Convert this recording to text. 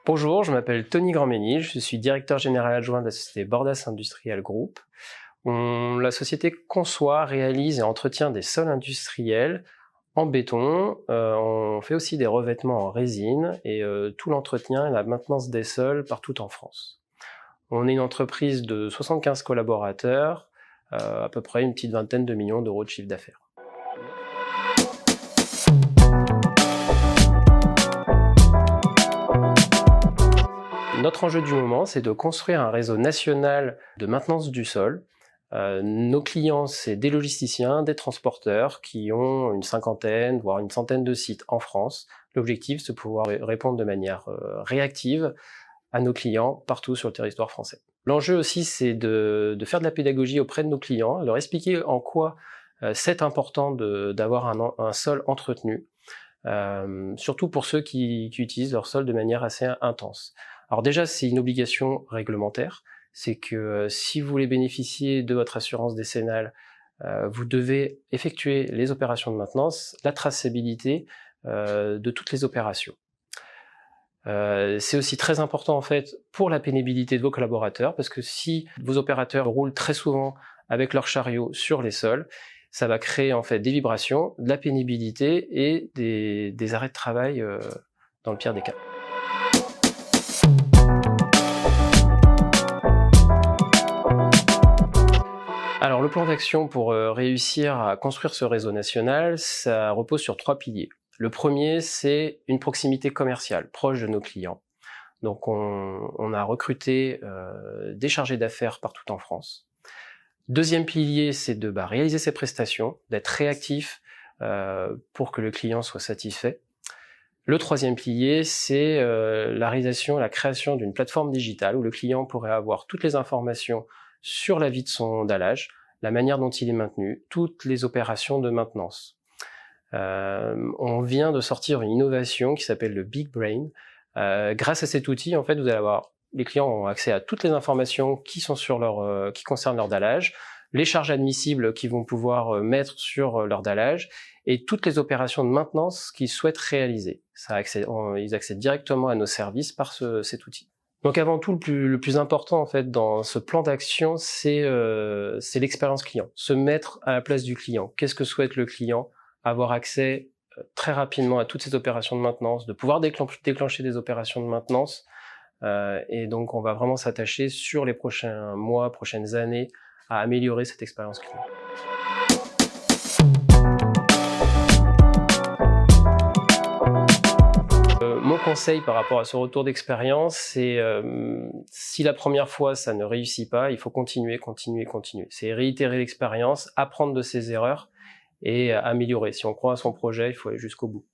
Bonjour, je m'appelle Tony Grandménil, je suis directeur général adjoint de la société Bordas Industrial Group. La société conçoit, réalise et entretient des sols industriels en béton. On fait aussi des revêtements en résine et tout l'entretien et la maintenance des sols partout en France. On est une entreprise de 75 collaborateurs, à peu près une petite vingtaine de millions d'euros de chiffre d'affaires. Notre enjeu du moment, c'est de construire un réseau national de maintenance du sol. Nos clients, c'est des logisticiens, des transporteurs qui ont une cinquantaine, voire une centaine de sites en France. L'objectif, c'est de pouvoir répondre de manière réactive à nos clients partout sur le territoire français. L'enjeu aussi, c'est de faire de la pédagogie auprès de nos clients, leur expliquer en quoi c'est important d'avoir un sol entretenu, surtout pour ceux qui utilisent leur sol de manière assez intense. Alors déjà, c'est une obligation réglementaire, c'est que si vous voulez bénéficier de votre assurance décennale, vous devez effectuer les opérations de maintenance, la traçabilité de toutes les opérations. C'est aussi très important en fait pour la pénibilité de vos collaborateurs, parce que si vos opérateurs roulent très souvent avec leur chariot sur les sols, ça va créer en fait des vibrations, de la pénibilité et des arrêts de travail dans le pire des cas. Alors le plan d'action pour réussir à construire ce réseau national, ça repose sur 3 piliers. Le premier, c'est une proximité commerciale, proche de nos clients. Donc on a recruté des chargés d'affaires partout en France. Deuxième pilier, c'est de réaliser ses prestations, d'être réactif pour que le client soit satisfait. Le troisième pilier, c'est la réalisation, la création d'une plateforme digitale où le client pourrait avoir toutes les informations sur la vie de son dallage, la manière dont il est maintenu, toutes les opérations de maintenance. On vient de sortir une innovation qui s'appelle le Big Brain. Grâce à cet outil, en fait, vous allez avoir, les clients ont accès à toutes les informations qui sont qui concernent leur dallage, les charges admissibles qu'ils vont pouvoir mettre sur leur dallage et toutes les opérations de maintenance qu'ils souhaitent réaliser. Ils accèdent directement à nos services par cet outil. Donc avant tout, le plus important en fait dans ce plan d'action, c'est l'expérience client. Se mettre à la place du client. Qu'est-ce que souhaite le client? Avoir accès très rapidement à toutes ces opérations de maintenance, de pouvoir déclencher des opérations de maintenance. Et donc on va vraiment s'attacher sur les prochains mois, prochaines années, à améliorer cette expérience client. Mon conseil par rapport à ce retour d'expérience, c'est si la première fois ça ne réussit pas, il faut continuer. C'est réitérer l'expérience, apprendre de ses erreurs et améliorer. Si on croit à son projet, il faut aller jusqu'au bout.